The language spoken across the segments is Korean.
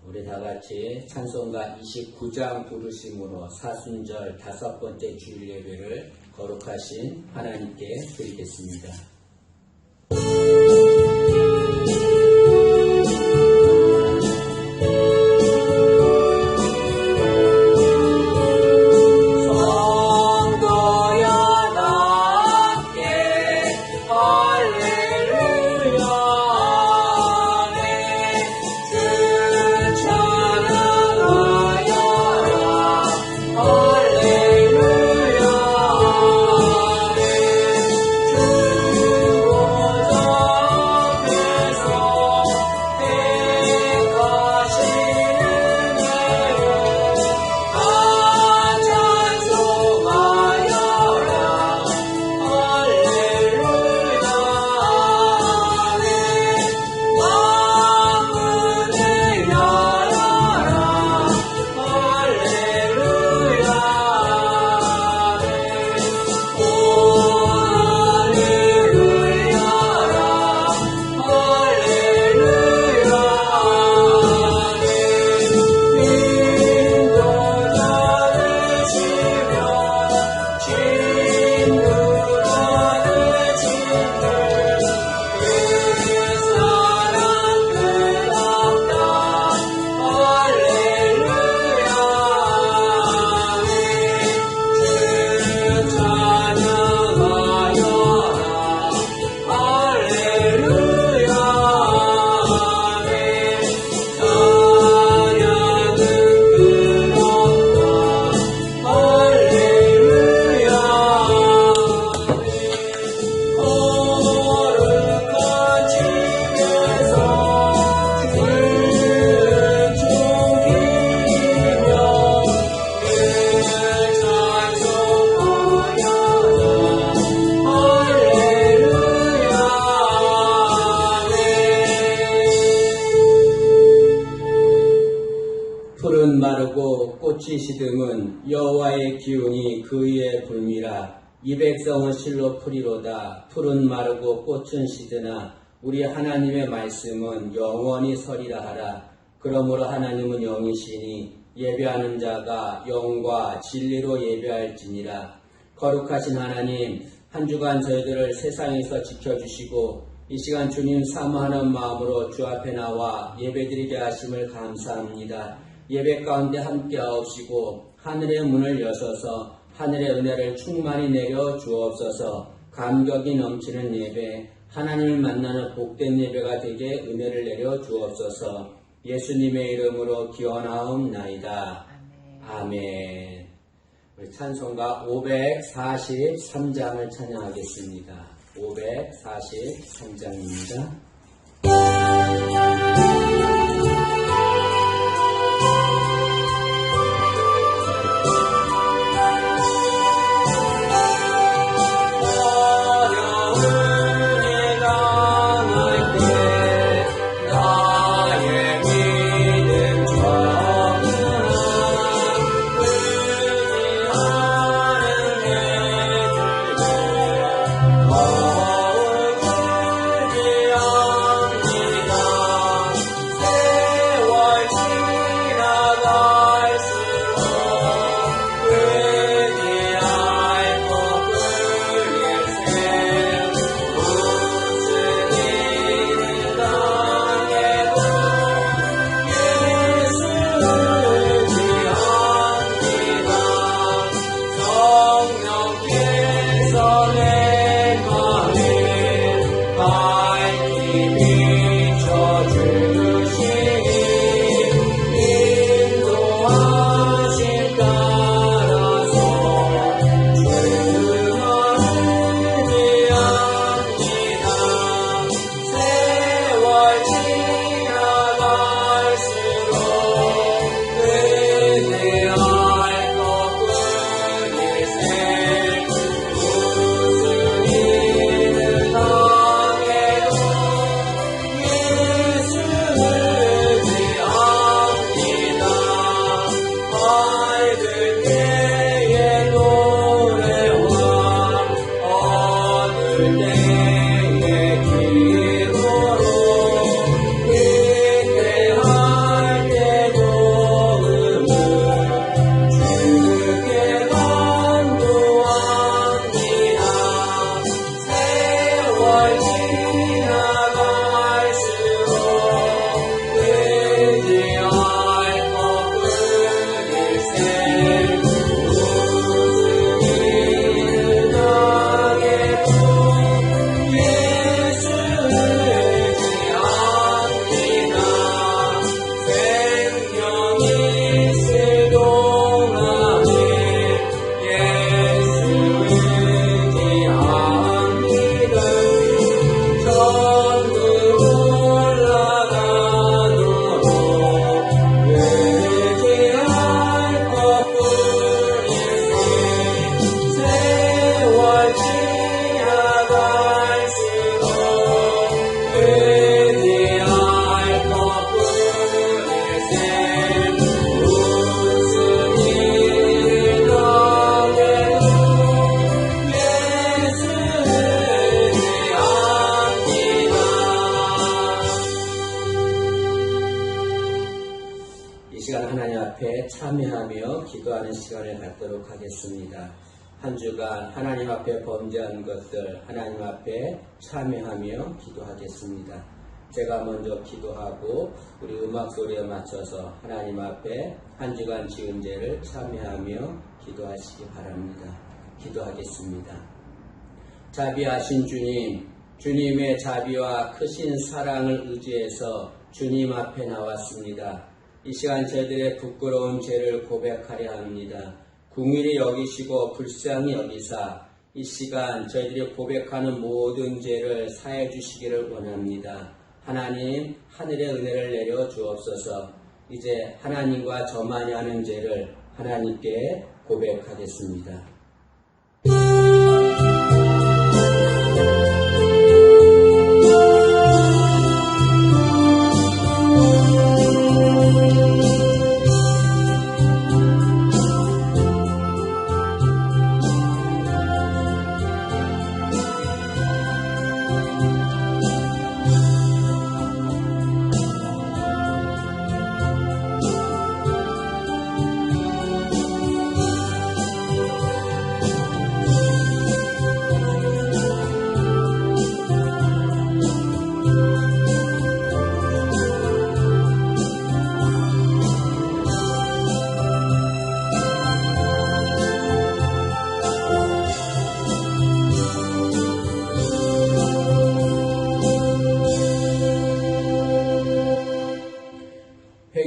우리 다 같이 찬송가 29장 부르심으로 사순절 5번째 주일 예배를 거룩하신 하나님께 드리겠습니다. 푸른 마르고 꽃이 시듬은 여호와의 기운이 그 위에 불미라. 이 백성은 실로 풀이로다. 푸른 마르고 꽃은 시드나 우리 하나님의 말씀은 영원히 서리라 하라. 그러므로 하나님은 영이시니 예배하는 자가 영과 진리로 예배할지니라. 거룩하신 하나님, 한 주간 저희들을 세상에서 지켜주시고 이 시간 주님 사모하는 마음으로 주 앞에 나와 예배드리게 하심을 감사합니다. 예배 가운데 함께 하옵시고 하늘의 문을 여셔서 하늘의 은혜를 충만히 내려 주옵소서. 감격이 넘치는 예배, 하나님을 만나는 복된 예배가 되게 은혜를 내려 주옵소서. 예수님의 이름으로 기원하옵나이다. 아멘. 우리 찬송가 543장을 찬양하겠습니다. 543장입니다. 참여하며 기도하는 시간을 갖도록 하겠습니다. 한 주간 하나님 앞에 범죄한 것들 하나님 앞에 참여하며 기도하겠습니다. 제가 먼저 기도하고 우리 음악 소리에 맞춰서 하나님 앞에 한 주간 지은 죄를 참여하며 기도하시기 바랍니다. 기도하겠습니다. 자비하신 주님, 주님의 자비와 크신 사랑을 의지해서 주님 앞에 나왔습니다. 이 시간 저희들의 부끄러운 죄를 고백하려 합니다. 긍휼히 여기시고 불쌍히 여기사 이 시간 저희들이 고백하는 모든 죄를 사해 주시기를 원합니다. 하나님, 하늘의 은혜를 내려 주옵소서. 이제 하나님과 저만이 하는 죄를 하나님께 고백하겠습니다.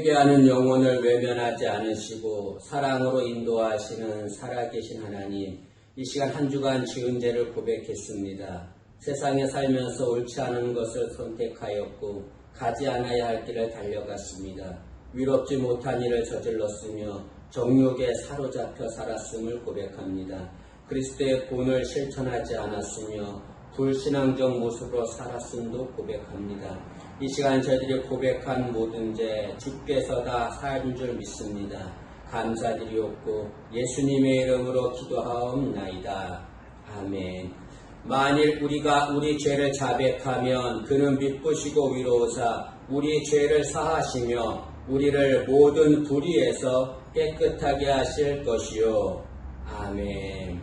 회개하는 영혼을 외면하지 않으시고 사랑으로 인도하시는 살아계신 하나님, 이 시간 한 주간 지은 죄를 고백했습니다. 세상에 살면서 옳지 않은 것을 선택하였고 가지 않아야 할 길을 달려갔습니다. 위롭지 못한 일을 저질렀으며 정욕에 사로잡혀 살았음을 고백합니다. 그리스도의 본을 실천하지 않았으며 불신앙적 모습으로 살았음도 고백합니다. 이 시간 저희들이 고백한 모든 죄 주께서 다 사하신 줄 믿습니다. 감사드리옵고 예수님의 이름으로 기도하옵나이다. 아멘. 만일 우리가 우리 죄를 자백하면 그는 미쁘시고 위로우사 우리 죄를 사하시며 우리를 모든 불의에서 깨끗하게 하실 것이요. 아멘.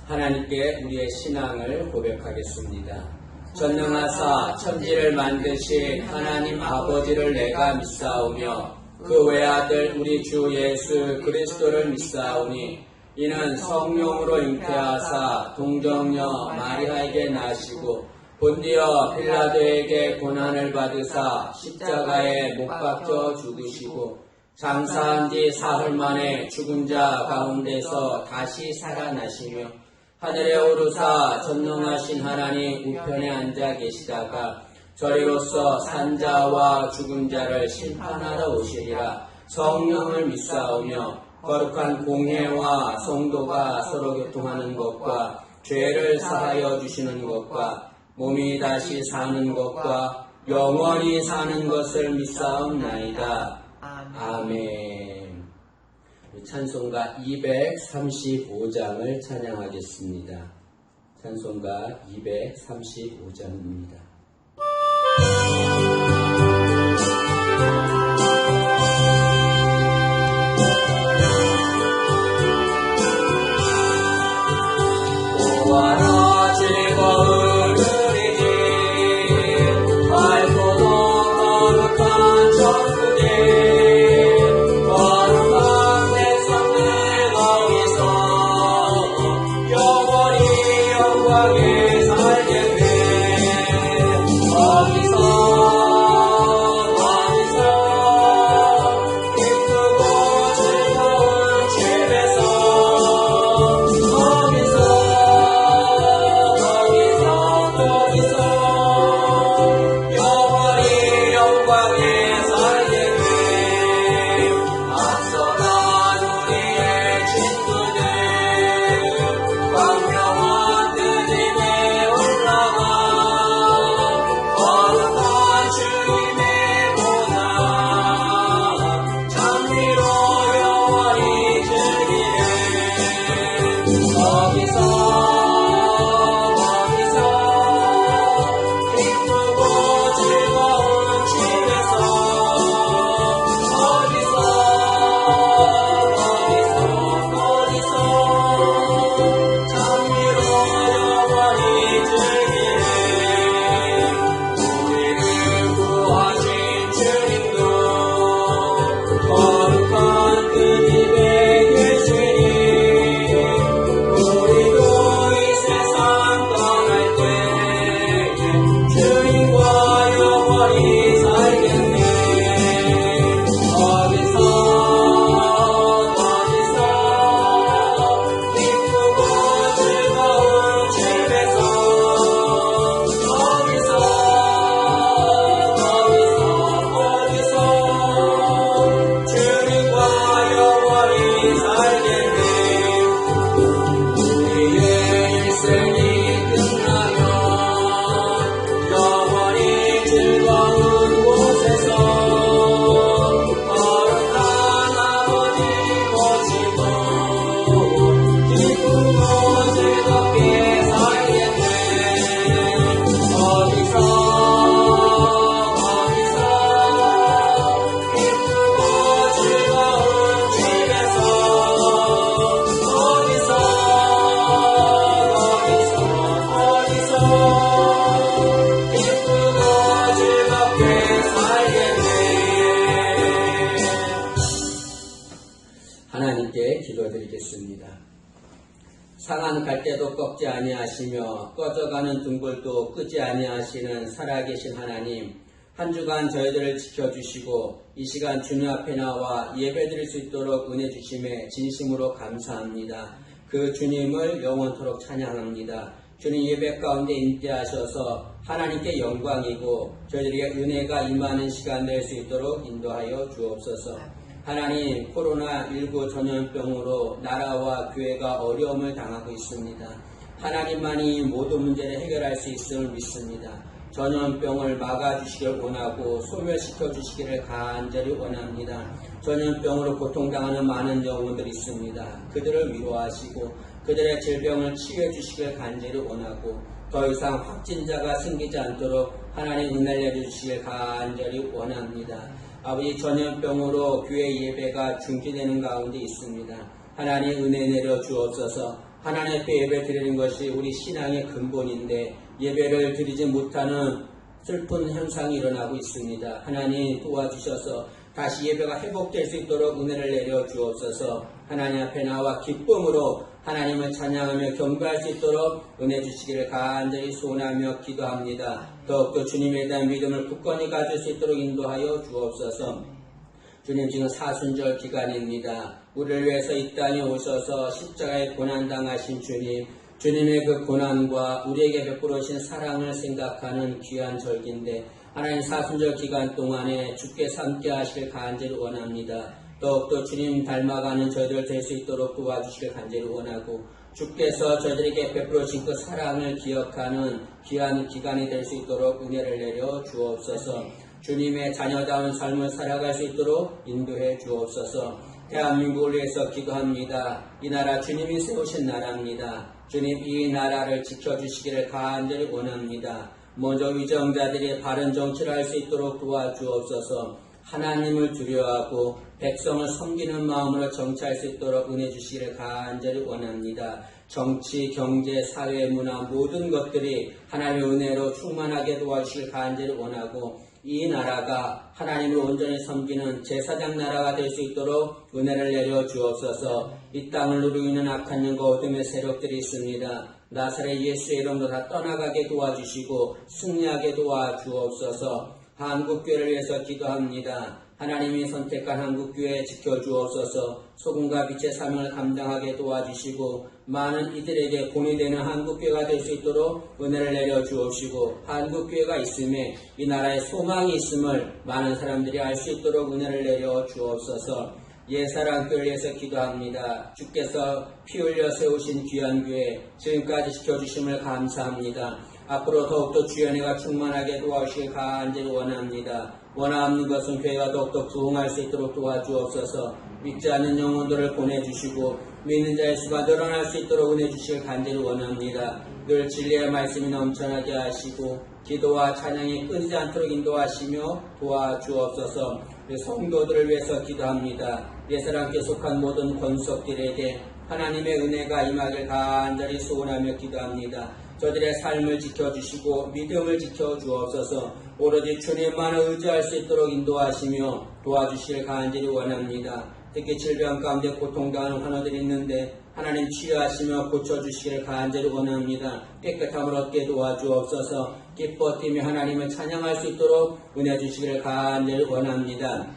하나님께 우리의 신앙을 고백하겠습니다. 전능하사 천지를 만드신 하나님 아버지를 내가 믿사오며 그 외아들 우리 주 예수 그리스도를 믿사오니 이는 성령으로 잉태하사 동정녀 마리아에게 나시고 본디어 빌라도에게 고난을 받으사 십자가에 못 박혀 죽으시고 장사한 지 사흘 만에 죽은 자 가운데서 다시 살아나시며 하늘에 오르사 전능하신 하나님 우편에 앉아 계시다가 저리로서 산자와 죽은 자를 심판하러 오시리라. 성령을 믿사오며 거룩한 공회와 성도가 서로 교통하는 것과 죄를 사하여 주시는 것과 몸이 다시 사는 것과 영원히 사는 것을 믿사옵나이다. 아멘. 찬송가 235장을 찬양하겠습니다. 찬송가 235장입니다. 보아라 즐거운 우리 주 상한 갈대도 꺾지 아니하시며 꺼져가는 등불도 끄지 아니하시는 살아계신 하나님, 한 주간 저희들을 지켜주시고 이 시간 주님 앞에 나와 예배드릴 수 있도록 은혜 주심에 진심으로 감사합니다. 그 주님을 영원토록 찬양합니다. 주님 예배 가운데 임재하셔서 하나님께 영광이고 저희들에게 은혜가 임하는 시간 될 수 있도록 인도하여 주옵소서. 하나님, 코로나19 전염병으로 나라와 교회가 어려움을 당하고 있습니다. 하나님만이 모든 문제를 해결할 수 있음을 믿습니다. 전염병을 막아주시길 원하고 소멸시켜 주시기를 간절히 원합니다. 전염병으로 고통당하는 많은 영혼들이 있습니다. 그들을 위로하시고 그들의 질병을 치유해 주시길 간절히 원하고 더 이상 확진자가 생기지 않도록 하나님 은혜를 내주시길 간절히 원합니다. 아버지, 전염병으로 교회 예배가 중지되는 가운데 있습니다. 하나님 은혜 내려 주옵소서. 하나님 앞에 예배 드리는 것이 우리 신앙의 근본인데 예배를 드리지 못하는 슬픈 현상이 일어나고 있습니다. 하나님 도와주셔서 다시 예배가 회복될 수 있도록 은혜를 내려 주옵소서. 하나님 앞에 나와 기쁨으로 하나님을 찬양하며 경배할 수 있도록 은혜 주시기를 간절히 소원하며 기도합니다. 더욱더 주님에 대한 믿음을 굳건히 가질 수 있도록 인도하여 주옵소서. 주님, 지금 사순절 기간입니다. 우리를 위해서 이 땅에 오셔서 십자가에 고난당하신 주님, 주님의 그 고난과 우리에게 베풀으신 사랑을 생각하는 귀한 절기인데 하나님, 사순절 기간 동안에 주께서 함께 하시길 간절히 원합니다. 더욱더 주님 닮아가는 저희들 될 수 있도록 도와주시길 간절히 원하고 주께서 저희들에게 베풀으신 그 사랑을 기억하는 귀한 기간이 될 수 있도록 은혜를 내려 주옵소서. 주님의 자녀다운 삶을 살아갈 수 있도록 인도해 주옵소서. 대한민국을 위해서 기도합니다. 이 나라 주님이 세우신 나라입니다. 주님, 이 나라를 지켜주시기를 간절히 원합니다. 먼저 위정자들이 바른 정치를 할 수 있도록 도와주옵소서. 하나님을 두려워하고 백성을 섬기는 마음으로 정치할 수 있도록 은혜 주시기를 간절히 원합니다. 정치, 경제, 사회, 문화 모든 것들이 하나님의 은혜로 충만하게 도와주시길 간절히 원하고 이 나라가 하나님을 온전히 섬기는 제사장 나라가 될 수 있도록 은혜를 내려 주옵소서. 이 땅을 누리고 있는 악한 영과 어둠의 세력들이 있습니다. 나사렛 예수의 이름으로 다 떠나가게 도와주시고 승리하게 도와주옵소서. 한국교회를 위해서 기도합니다. 하나님이 선택한 한국교회 지켜주옵소서. 소금과 빛의 사명을 감당하게 도와주시고 많은 이들에게 본이 되는 한국교회가 될 수 있도록 은혜를 내려 주옵시고 한국교회가 있음에 이 나라에 소망이 있음을 많은 사람들이 알 수 있도록 은혜를 내려 주옵소서. 예사랑교회를 위해서 기도합니다. 주께서 피 흘려 세우신 귀한 교회 지금까지 지켜주심을 감사합니다. 앞으로 더욱더 주의 은혜가 충만하게 도와주시길 간절히 원합니다. 원하는 것은 교회가 더욱더 부흥할 수 있도록 도와주옵소서. 믿지 않는 영혼들을 보내주시고 믿는 자의 수가 늘어날 수 있도록 은혜 주시길 간절히 원합니다. 늘 진리의 말씀이 넘쳐나게 하시고 기도와 찬양이 끊이지 않도록 인도하시며 도와주옵소서. 성도들을 위해서 기도합니다. 예사랑교회 속한 모든 권속들에게 하나님의 은혜가 임하길 간절히 소원하며 기도합니다. 저들의 삶을 지켜주시고 믿음을 지켜주옵소서. 오로지 주님만 의지할 수 있도록 인도하시며 도와주시길 간절히 원합니다. 특히 질병 가운데 고통당하는 환우들이 있는데 하나님 치유하시며 고쳐주시기를 간절히 원합니다. 깨끗함을 얻게 도와주옵소서. 기뻐 뛰며 하나님을 찬양할 수 있도록 은혜 주시기를 간절히 원합니다.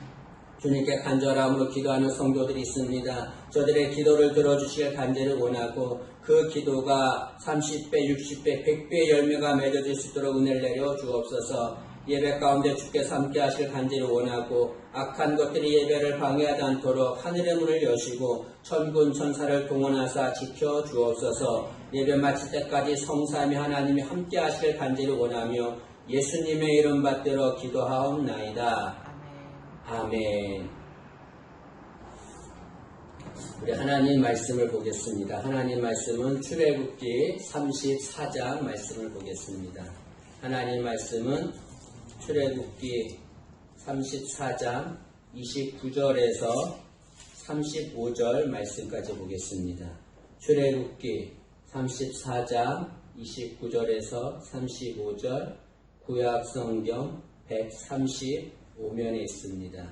주님께 간절함으로 기도하는 성도들이 있습니다. 저들의 기도를 들어주시길 간절히 원하고 그 기도가 30배, 60배, 100배의 열매가 맺어질 수 있도록 은혜를 내려 주옵소서. 예배 가운데 주께서 함께 하실 간절히 원하고 악한 것들이 예배를 방해하지 않도록 하늘의 문을 여시고 천군 천사를 동원하사 지켜 주옵소서. 예배 마칠 때까지 성삼위 하나님이 함께 하실 간절히 원하며 예수님의 이름 받들어 기도하옵나이다. 아멘. 우리 하나님 말씀을 보겠습니다. 하나님 말씀은 출애굽기 34장 말씀을 보겠습니다. 하나님 말씀은 출애굽기 34장 29절에서 35절 말씀까지 보겠습니다. 출애굽기 34장 29절에서 35절 구약성경 135면에 있습니다.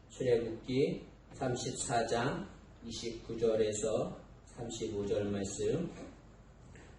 출애굽기 34장 29절에서 35절 말씀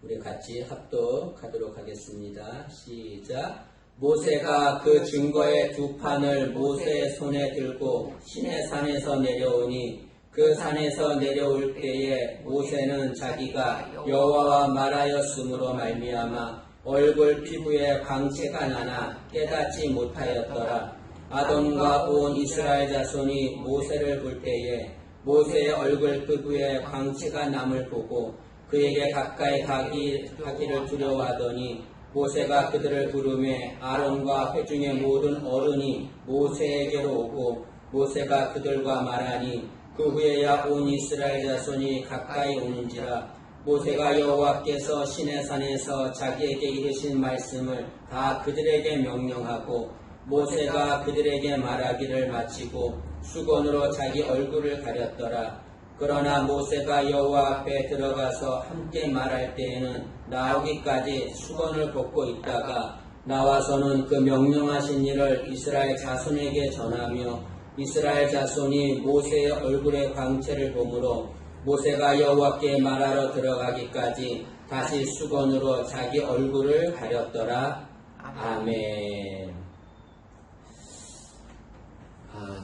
우리 같이 합독하도록 하겠습니다. 시작. 모세가 그 증거의 두 판을 모세의 손에 들고 시내산에서 내려오니 그 산에서 내려올 때에 모세는 자기가 여호와와 말하였으므로 말미암아 얼굴 피부에 광채가 나나 깨닫지 못하였더라. 아론과 온 이스라엘 자손이 모세를 볼 때에 모세의 얼굴 피부에 광채가 남을 보고 그에게 가까이 가기를 두려워하더니 모세가 그들을 부르매 아론과 회중의 모든 어른이 모세에게로 오고 모세가 그들과 말하니 그 후에야 온 이스라엘 자손이 가까이 오는지라. 모세가 여호와께서 시내산에서 자기에게 이르신 말씀을 다 그들에게 명령하고 모세가 그들에게 말하기를 마치고 수건으로 자기 얼굴을 가렸더라. 그러나 모세가 여호와 앞에 들어가서 함께 말할 때에는 나오기까지 수건을 벗고 있다가 나와서는 그 명령하신 일을 이스라엘 자손에게 전하며 이스라엘 자손이 모세의 얼굴의 광채를 보므로 모세가 여호와께 말하러 들어가기까지 다시 수건으로 자기 얼굴을 가렸더라. 아멘.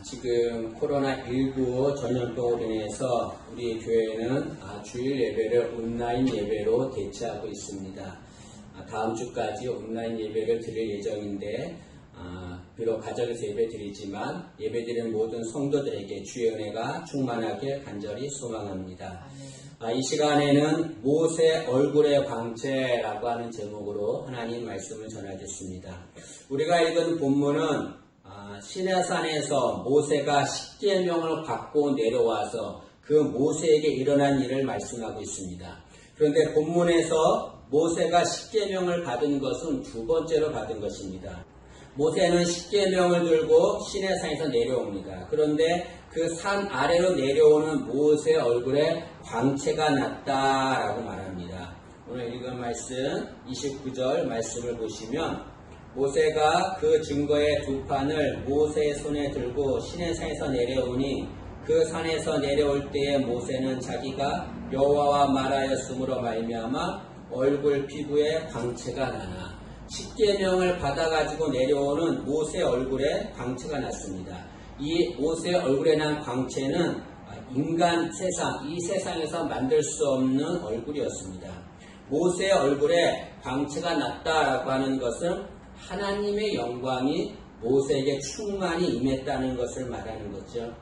지금 코로나19 전염병으로 인해서 우리 교회는 주일 예배를 온라인 예배로 대체하고 있습니다. 다음 주까지 온라인 예배를 드릴 예정인데 비록 가정에서 예배 드리지만 예배 드리는 모든 성도들에게 주의 은혜가 충만하길 간절히 소망합니다. 이 시간에는 모세 얼굴의 광채라고 하는 제목으로 하나님 말씀을 전하겠습니다. 우리가 읽은 본문은 시내산에서 모세가 십계명을 받고 내려와서 그 모세에게 일어난 일을 말씀하고 있습니다. 그런데 본문에서 모세가 십계명을 받은 것은 두 번째로 받은 것입니다. 모세는 십계명을 들고 시내산에서 내려옵니다. 그런데 그 산 아래로 내려오는 모세의 얼굴에 광채가 났다라고 말합니다. 오늘 읽은 말씀 29절 말씀을 보시면 모세가 그 증거의 두 판을 모세의 손에 들고 시내산에서 내려오니 그 산에서 내려올 때에 모세는 자기가 여호와와 말하였으므로 말미암아 얼굴 피부에 광채가 나나. 십계명을 받아가지고 내려오는 모세의 얼굴에 광채가 났습니다. 이 모세의 얼굴에 난 광채는 인간 세상, 이 세상에서 만들 수 없는 얼굴이었습니다. 모세의 얼굴에 광채가 났다라고 하는 것은 하나님의 영광이 모세에게 충만히 임했다는 것을 말하는 거죠.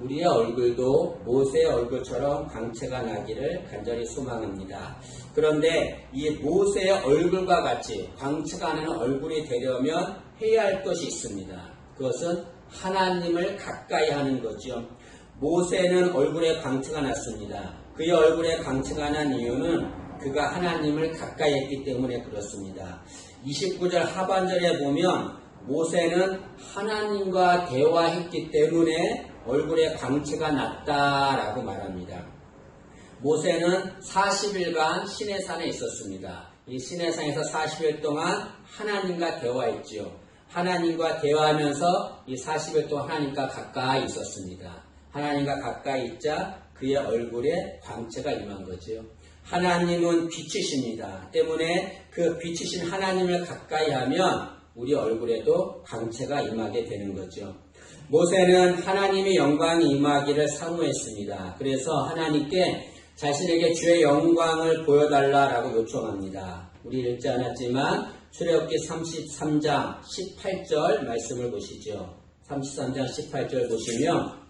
우리의 얼굴도 모세의 얼굴처럼 광채가 나기를 간절히 소망합니다. 그런데 이 모세의 얼굴과 같이 광채가 나는 얼굴이 되려면 해야 할 것이 있습니다. 그것은 하나님을 가까이 하는 거죠. 모세는 얼굴에 광채가 났습니다. 그의 얼굴에 광채가 난 이유는 그가 하나님을 가까이 했기 때문에 그렇습니다. 29절 하반절에 보면 모세는 하나님과 대화했기 때문에 얼굴에 광채가 났다라고 말합니다. 모세는 40일간 시내산에 있었습니다. 이 시내산에서 40일 동안 하나님과 대화했지요. 하나님과 대화하면서 이 40일 동안 하나님과 가까이 있었습니다. 하나님과 가까이 있자 그의 얼굴에 광채가 임한 거지요. 하나님은 빛이십니다. 때문에 그 빛이신 하나님을 가까이 하면 우리 얼굴에도 광채가 임하게 되는 거죠. 모세는 하나님의 영광이 임하기를 사모했습니다. 그래서 하나님께 자신에게 주의 영광을 보여달라라고 요청합니다. 우리 읽지 않았지만 출애굽기 33장 18절 말씀을 보시죠. 33장 18절 보시면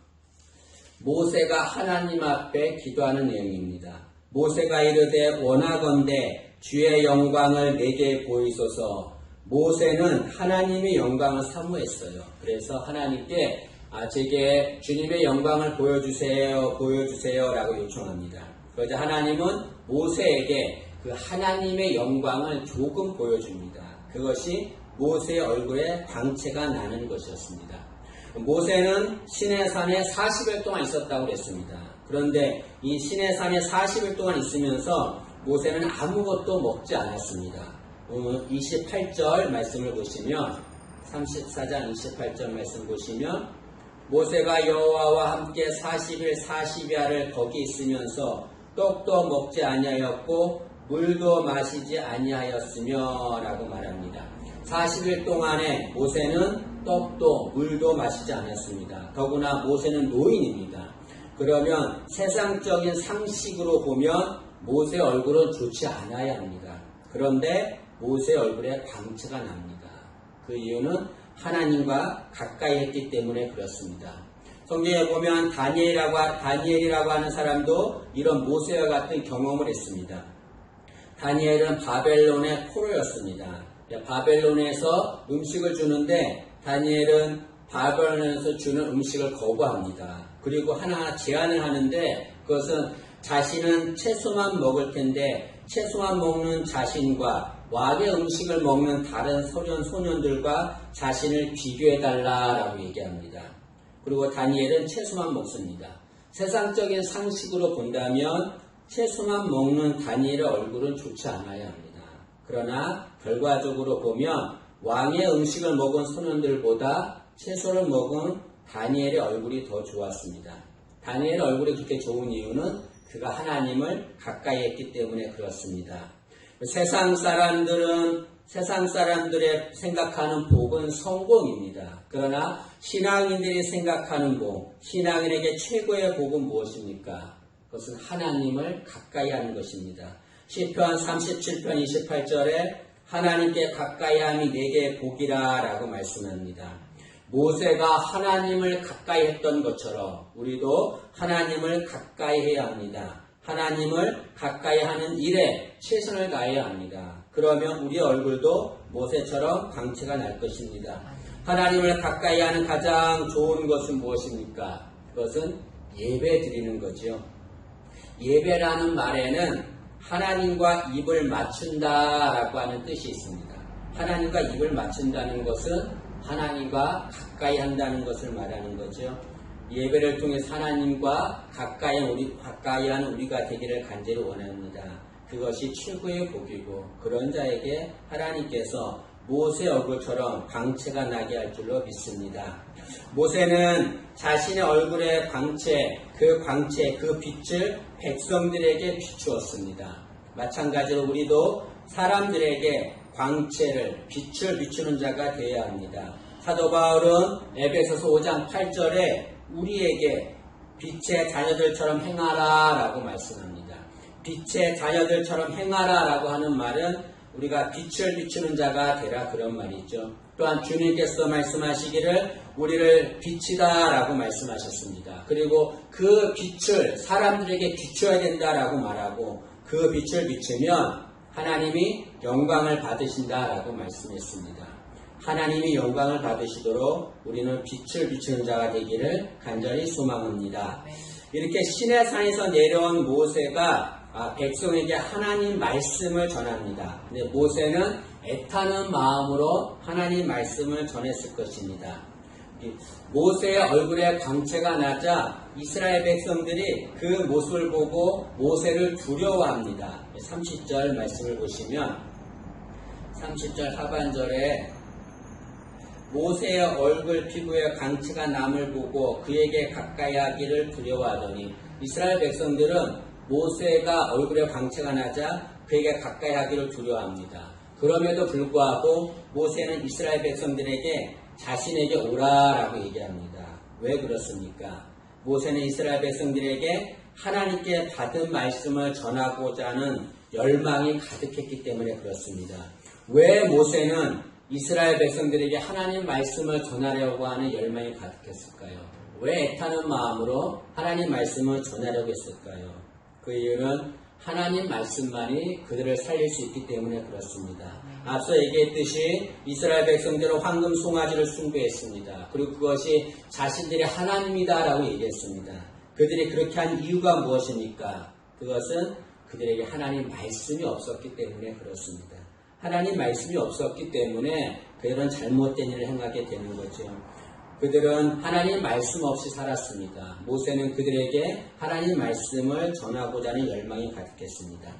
모세가 하나님 앞에 기도하는 내용입니다. 모세가 이르되 원하건대 주의 영광을 내게 보이소서. 모세는 하나님의 영광을 사모했어요. 그래서 하나님께 제게 주님의 영광을 보여주세요 라고 요청합니다. 그러자 하나님은 모세에게 그 하나님의 영광을 조금 보여줍니다. 그것이 모세의 얼굴에 광채가 나는 것이었습니다. 모세는 시내산에 40일 동안 있었다고 했습니다. 그런데 이 시내산에 40일 동안 있으면서 모세는 아무것도 먹지 않았습니다. 28절 말씀을 보시면 34장 28절 말씀 보시면 모세가 여호와와 함께 40일 40야를 거기 있으면서 떡도 먹지 아니하였고 물도 마시지 아니하였으며 라고 말합니다. 40일 동안에 모세는 떡도 물도 마시지 않았습니다. 더구나 모세는 노인입니다. 그러면 세상적인 상식으로 보면 모세의 얼굴은 좋지 않아야 합니다. 그런데 모세의 얼굴에 광채가 납니다. 그 이유는 하나님과 가까이 했기 때문에 그렇습니다. 성경에 보면 다니엘이라고 하는 사람도 이런 모세와 같은 경험을 했습니다. 다니엘은 바벨론의 포로였습니다. 바벨론에서 음식을 주는데 다니엘은 바벨론에서 주는 음식을 거부합니다. 그리고 하나하나 제안을 하는데 그것은 자신은 채소만 먹을 텐데 채소만 먹는 자신과 왕의 음식을 먹는 다른 소년들과 자신을 비교해달라라고 얘기합니다. 그리고 다니엘은 채소만 먹습니다. 세상적인 상식으로 본다면 채소만 먹는 다니엘의 얼굴은 좋지 않아야 합니다. 그러나 결과적으로 보면 왕의 음식을 먹은 소년들보다 채소를 먹은 다니엘의 얼굴이 더 좋았습니다. 다니엘의 얼굴이 그렇게 좋은 이유는 그가 하나님을 가까이 했기 때문에 그렇습니다. 세상 사람들의 생각하는 복은 성공입니다. 그러나 신앙인들이 생각하는 복, 신앙인에게 최고의 복은 무엇입니까? 그것은 하나님을 가까이 하는 것입니다. 시편 37편 28절에 하나님께 가까이 함이 내게 복이라 라고 말씀합니다. 모세가 하나님을 가까이 했던 것처럼 우리도 하나님을 가까이 해야 합니다. 하나님을 가까이 하는 일에 최선을 다해야 합니다. 그러면 우리의 얼굴도 모세처럼 광채가 날 것입니다. 하나님을 가까이 하는 가장 좋은 것은 무엇입니까? 그것은 예배 드리는 거죠. 예배라는 말에는 하나님과 입을 맞춘다라고 하는 뜻이 있습니다. 하나님과 입을 맞춘다는 것은 하나님과 가까이 한다는 것을 말하는 거죠. 예배를 통해서 하나님과 가까이 하는 우리가 되기를 간절히 원합니다. 그것이 최고의 복이고 그런 자에게 하나님께서 모세 얼굴처럼 광채가 나게 할 줄로 믿습니다. 모세는 자신의 얼굴의 광채, 그 빛을 백성들에게 비추었습니다. 마찬가지로 우리도 사람들에게 광채를, 빛을 비추는 자가 되어야 합니다. 사도 바울은 에베소서 5장 8절에 우리에게 빛의 자녀들처럼 행하라 라고 말씀합니다. 빛의 자녀들처럼 행하라 라고 하는 말은 우리가 빛을 비추는 자가 되라 그런 말이죠. 또한 주님께서 말씀하시기를 우리를 빛이다 라고 말씀하셨습니다. 그리고 그 빛을 사람들에게 비춰야 된다 라고 말하고 그 빛을 비추면 하나님이 영광을 받으신다 라고 말씀했습니다. 하나님이 영광을 받으시도록 우리는 빛을 비추는 자가 되기를 간절히 소망합니다. 이렇게 시내산에서 내려온 모세가 백성에게 하나님 말씀을 전합니다. 근데 모세는 애타는 마음으로 하나님 말씀을 전했을 것입니다. 모세의 얼굴에 광채가 나자 이스라엘 백성들이 그 모습을 보고 모세를 두려워합니다. 30절 말씀을 보시면 30절 하반절에 모세의 얼굴 피부에 광채가 남을 보고 그에게 가까이 하기를 두려워하더니 이스라엘 백성들은 모세가 얼굴에 광채가 나자 그에게 가까이 하기를 두려워합니다. 그럼에도 불구하고 모세는 이스라엘 백성들에게 자신에게 오라라고 얘기합니다. 왜 그렇습니까? 모세는 이스라엘 백성들에게 하나님께 받은 말씀을 전하고자 하는 열망이 가득했기 때문에 그렇습니다. 왜 모세는 이스라엘 백성들에게 하나님 말씀을 전하려고 하는 열망이 가득했을까요? 왜 애타는 마음으로 하나님 말씀을 전하려고 했을까요? 그 이유는 하나님 말씀만이 그들을 살릴 수 있기 때문에 그렇습니다. 앞서 얘기했듯이 이스라엘 백성들은 황금 송아지를 숭배했습니다. 그리고 그것이 자신들의 하나님이다라고 얘기했습니다. 그들이 그렇게 한 이유가 무엇입니까? 그것은 그들에게 하나님 말씀이 없었기 때문에 그렇습니다. 하나님 말씀이 없었기 때문에 그들은 잘못된 일을 행하게 되는 거죠. 그들은 하나님 말씀 없이 살았습니다. 모세는 그들에게 하나님 말씀을 전하고자 하는 열망이 가득했습니다.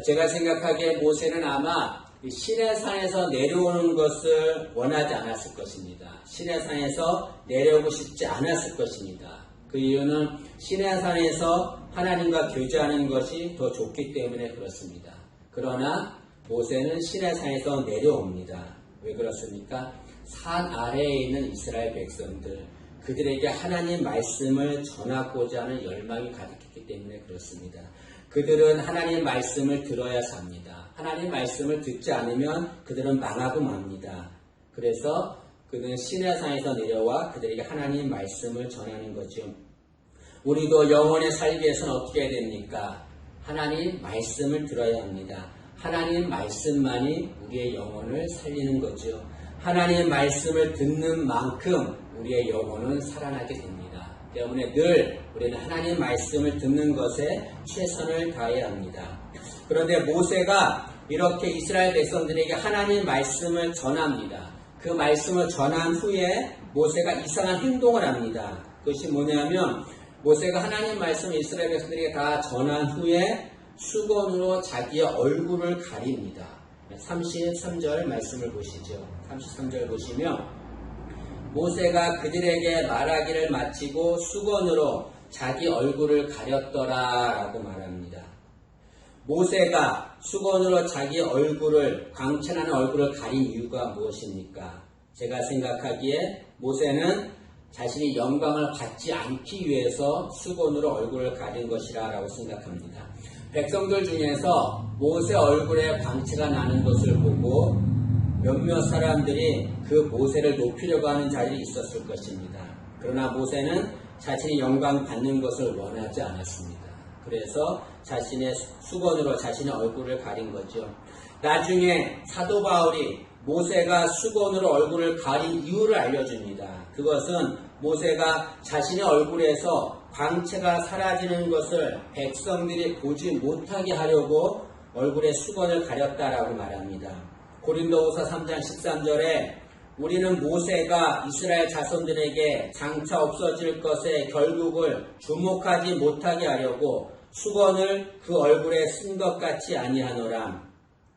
제가 생각하기에 모세는 아마 시내산에서 내려오는 것을 원하지 않았을 것입니다. 시내산에서 내려오고 싶지 않았을 것입니다. 그 이유는 시내산에서 하나님과 교제하는 것이 더 좋기 때문에 그렇습니다. 그러나 모세는 시내산에서 내려옵니다. 왜 그렇습니까? 산 아래에 있는 이스라엘 백성들, 그들에게 하나님 말씀을 전하고자 하는 열망이 가득했기 때문에 그렇습니다. 그들은 하나님 말씀을 들어야 삽니다. 하나님 말씀을 듣지 않으면 그들은 망하고 맙니다. 그래서 그들은 시내산에서 내려와 그들에게 하나님 말씀을 전하는 거죠. 우리도 영원에 살기 위해서는 어떻게 해야 됩니까? 하나님 말씀을 들어야 합니다. 하나님 말씀만이 우리의 영혼을 살리는 거죠. 하나님 말씀을 듣는 만큼 우리의 영혼은 살아나게 됩니다. 때문에 늘 우리는 하나님 말씀을 듣는 것에 최선을 다해야 합니다. 그런데 모세가 이렇게 이스라엘 백성들에게 하나님 말씀을 전합니다. 그 말씀을 전한 후에 모세가 이상한 행동을 합니다. 그것이 뭐냐면 모세가 하나님 말씀을 이스라엘 백성들에게 다 전한 후에 수건으로 자기의 얼굴을 가립니다. 33절 말씀을 보시죠. 33절 보시면 모세가 그들에게 말하기를 마치고 수건으로 자기 얼굴을 가렸더라 라고 말합니다. 모세가 수건으로 자기 얼굴을, 광채나는 얼굴을 가린 이유가 무엇입니까? 제가 생각하기에 모세는 자신이 영광을 받지 않기 위해서 수건으로 얼굴을 가린 것이라 라고 생각합니다. 백성들 중에서 모세 얼굴에 광채가 나는 것을 보고 몇몇 사람들이 그 모세를 높이려고 하는 자들이 있었을 것입니다. 그러나 모세는 자신이 영광 받는 것을 원하지 않았습니다. 그래서 자신의 수건으로 자신의 얼굴을 가린 거죠. 나중에 사도 바울이 모세가 수건으로 얼굴을 가린 이유를 알려줍니다. 그것은 모세가 자신의 얼굴에서 광채가 사라지는 것을 백성들이 보지 못하게 하려고 얼굴에 수건을 가렸다라고 말합니다. 고린도후서 3장 13절에 우리는 모세가 이스라엘 자손들에게 장차 없어질 것의 결국을 주목하지 못하게 하려고 수건을 그 얼굴에 쓴 것 같이 아니하노라.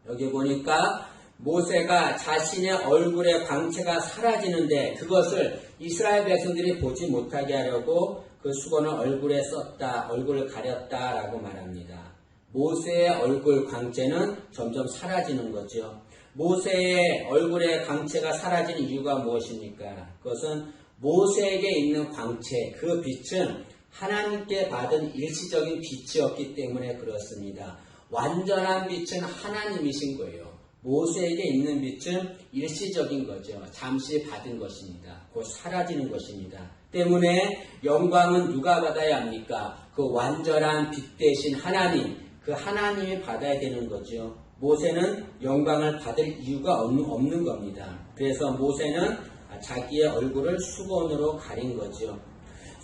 여기 보니까 모세가 자신의 얼굴에 광채가 사라지는데 그것을 이스라엘 백성들이 보지 못하게 하려고 그 수건을 얼굴에 썼다, 얼굴을 가렸다라고 말합니다. 모세의 얼굴 광채는 점점 사라지는 거죠. 모세의 얼굴에 광채가 사라지는 이유가 무엇입니까? 그것은 모세에게 있는 광채, 그 빛은 하나님께 받은 일시적인 빛이었기 때문에 그렇습니다. 완전한 빛은 하나님이신 거예요. 모세에게 있는 빛은 일시적인 거죠. 잠시 받은 것입니다. 곧 사라지는 것입니다. 때문에 영광은 누가 받아야 합니까? 그 완전한 빛 대신 하나님, 그 하나님이 받아야 되는 거죠. 모세는 영광을 받을 이유가 없는 겁니다. 그래서 모세는 자기의 얼굴을 수건으로 가린 거죠.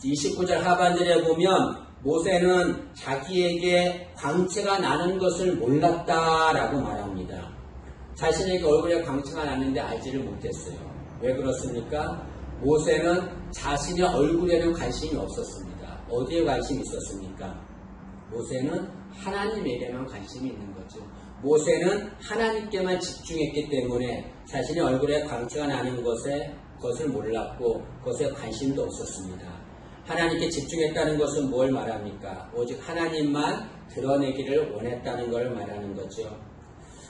29절 하반절에 보면 모세는 자기에게 광채가 나는 것을 몰랐다라고 말합니다. 자신에게 얼굴에 광채가 나는데 알지를 못했어요. 왜 그렇습니까? 모세는 자신의 얼굴에는 관심이 없었습니다. 어디에 관심이 있었습니까? 모세는 하나님에게만 관심이 있는 거죠. 모세는 하나님께만 집중했기 때문에 자신의 얼굴에 광채가 나는 것을 몰랐고 그것에 관심도 없었습니다. 하나님께 집중했다는 것은 뭘 말합니까? 오직 하나님만 드러내기를 원했다는 걸 말하는 거죠.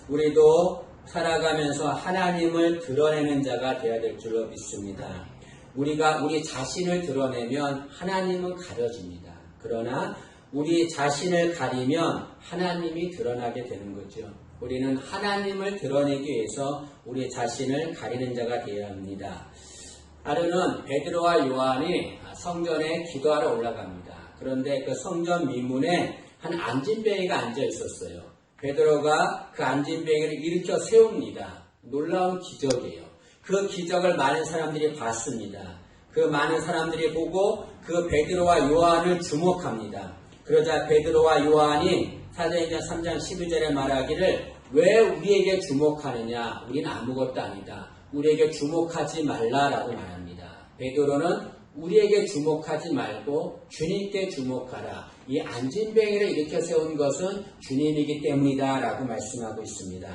우리도 살아가면서 하나님을 드러내는 자가 되어야 될 줄로 믿습니다. 우리가 우리 자신을 드러내면 하나님은 가려집니다. 그러나 우리 자신을 가리면 하나님이 드러나게 되는 거죠. 우리는 하나님을 드러내기 위해서 우리 자신을 가리는 자가 되어야 합니다. 하루는 베드로와 요한이 성전에 기도하러 올라갑니다. 그런데 그 성전 미문에 한 안진뱅이가 앉아 있었어요. 베드로가 그 안진뱅이를 일으켜 세웁니다. 놀라운 기적이에요. 그 기적을 많은 사람들이 봤습니다. 그 많은 사람들이 보고 그 베드로와 요한을 주목합니다. 그러자 베드로와 요한이 사도행전 3장 12절에 말하기를 왜 우리에게 주목하느냐? 우리는 아무것도 아니다. 우리에게 주목하지 말라라고 말합니다. 베드로는 우리에게 주목하지 말고 주님께 주목하라. 이 안진뱅이를 일으켜 세운 것은 주님이기 때문이다 라고 말씀하고 있습니다.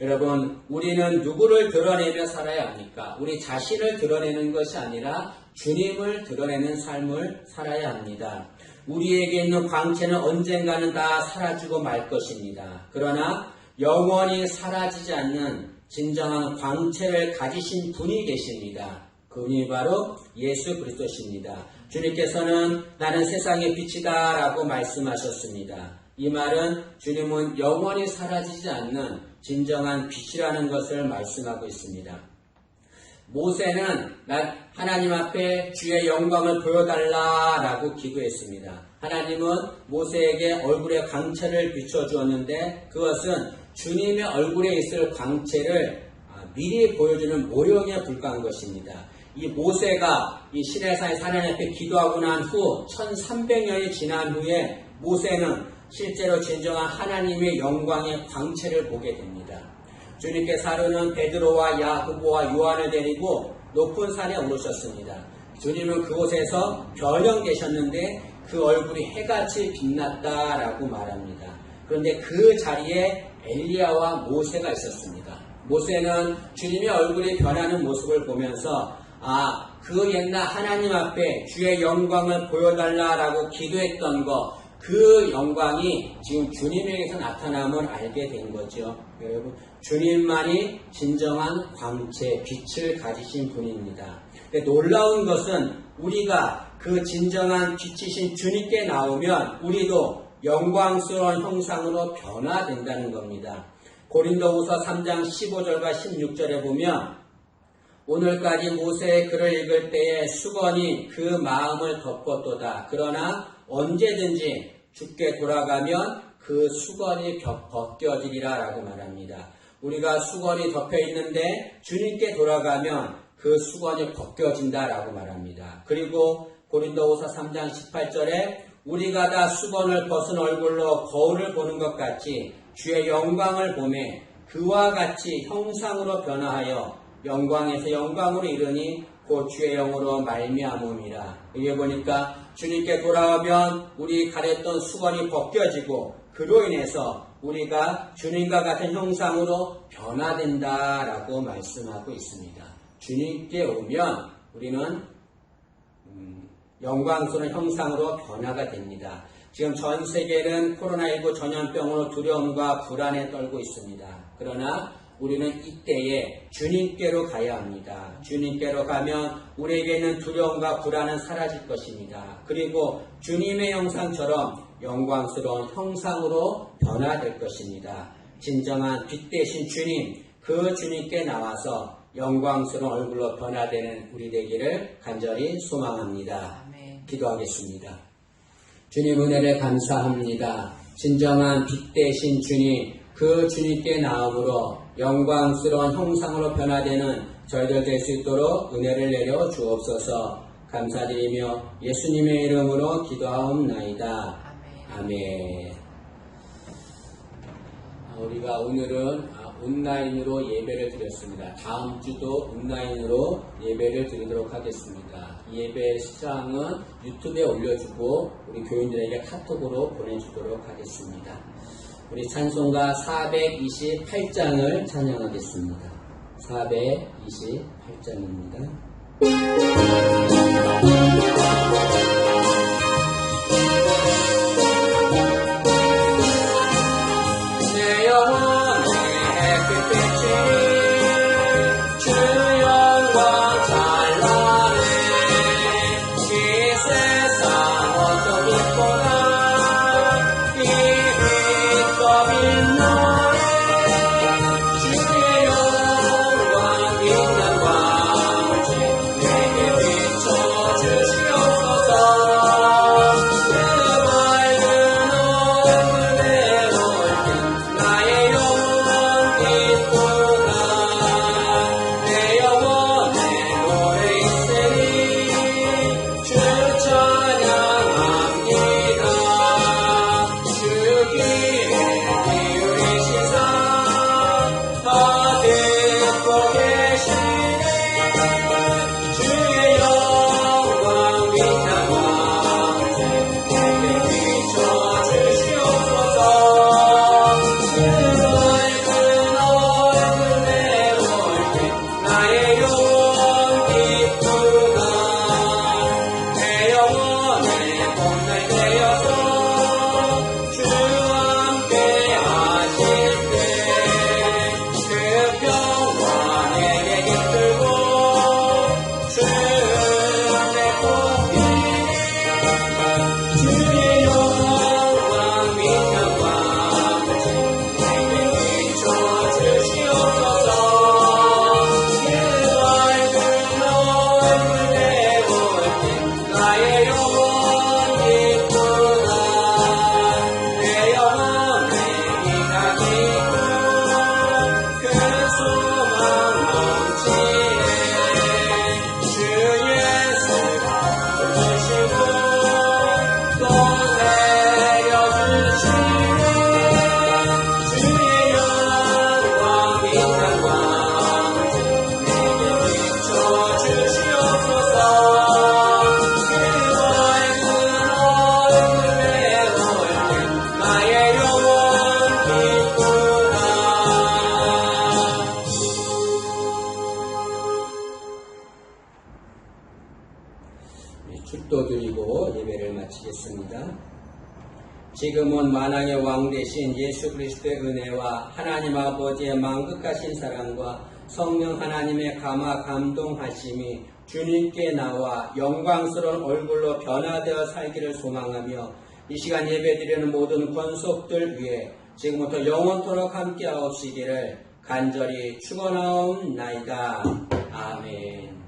여러분, 우리는 누구를 드러내며 살아야 합니까? 우리 자신을 드러내는 것이 아니라 주님을 드러내는 삶을 살아야 합니다. 우리에게 있는 광채는 언젠가는 다 사라지고 말 것입니다. 그러나 영원히 사라지지 않는 진정한 광채를 가지신 분이 계십니다. 그분이 바로 예수 그리스도십니다. 주님께서는 나는 세상의 빛이다 라고 말씀하셨습니다. 이 말은 주님은 영원히 사라지지 않는 진정한 빛이라는 것을 말씀하고 있습니다. 모세는 하나님 앞에 주의 영광을 보여달라 라고 기도했습니다. 하나님은 모세에게 얼굴의 광채를 비춰주었는데 그것은 주님의 얼굴에 있을 광채를 미리 보여주는 모령에 불과한 것입니다. 이 모세가 이 시내산에 하나님 앞에 기도하고 난 후 1300년이 지난 후에 모세는 실제로 진정한 하나님의 영광의 광채를 보게 됩니다. 주님께서 하루는 베드로와 야고보와 요한을 데리고 높은 산에 오르셨습니다. 주님은 그곳에서 변형 계셨는데 그 얼굴이 해같이 빛났다라고 말합니다. 그런데 그 자리에 엘리야와 모세가 있었습니다. 모세는 주님의 얼굴이 변하는 모습을 보면서 그 옛날 하나님 앞에 주의 영광을 보여달라라고 기도했던 그 영광이 지금 주님에게서 나타남을 알게 된 거죠. 여러분, 주님만이 진정한 광채, 빛을 가지신 분입니다. 근데 놀라운 것은 우리가 그 진정한 빛이신 주님께 나오면 우리도 영광스러운 형상으로 변화된다는 겁니다. 고린도후서 3장 15절과 16절에 보면 오늘까지 모세의 글을 읽을 때에 수건이 그 마음을 덮었도다. 그러나 언제든지 주께 돌아가면 그 수건이 벗겨지리라 라고 말합니다. 우리가 수건이 덮여 있는데 주님께 돌아가면 그 수건이 벗겨진다 라고 말합니다. 그리고 고린도후서 3장 18절에 우리가 다 수건을 벗은 얼굴로 거울을 보는 것 같이 주의 영광을 보매 그와 같이 형상으로 변화하여 영광에서 영광으로 이르니 곧 주의 영으로 말미암음이라. 이게 보니까 주님께 돌아오면 우리 가렸던 수건이 벗겨지고 그로 인해서 우리가 주님과 같은 형상으로 변화된다라고 말씀하고 있습니다. 주님께 오면 우리는 영광스러운 형상으로 변화가 됩니다. 지금 전 세계는 코로나19 전염병으로 두려움과 불안에 떨고 있습니다. 그러나 우리는 이때에 주님께로 가야 합니다. 주님께로 가면 우리에게 있는 두려움과 불안은 사라질 것입니다. 그리고 주님의 형상처럼 영광스러운 형상으로 변화될 것입니다. 진정한 빛 대신 주님, 그 주님께 나와서 영광스러운 얼굴로 변화되는 우리 되기를 간절히 소망합니다. 기도하겠습니다. 주님 은혜를 감사합니다. 진정한 빛 대신 주님, 그 주님께 나옴으로 영광스러운 형상으로 변화되는 저희들 될 수 있도록 은혜를 내려 주옵소서. 감사드리며 예수님의 이름으로 기도하옵나이다. 아멘. 우리가 오늘은 온라인으로 예배를 드렸습니다. 다음 주도 온라인으로 예배를 드리도록 하겠습니다. 이 예배 시장은 유튜브에 올려주고 우리 교인들에게 카톡으로 보내주도록 하겠습니다. 우리 찬송가 428장을 찬양하겠습니다. 428장입니다. 내 영혼의 햇빛이 주 영광 찬란해. 이 세상 어떤 빛보다 이 빛 빛나네. 주의 영광 빛난 광채 내게 비춰 축도드리고 예배를 마치겠습니다. 지금은 만왕의 왕 되신 예수 그리스도의 은혜와 하나님 아버지의 만극하신 사랑과 성령 하나님의 감화 감동하심이 주님께 나와 영광스러운 얼굴로 변화되어 살기를 소망하며 이 시간 예배드리는 모든 권속들 위해 지금부터 영원토록 함께하옵시기를 간절히 축원하옵나이다. 아멘.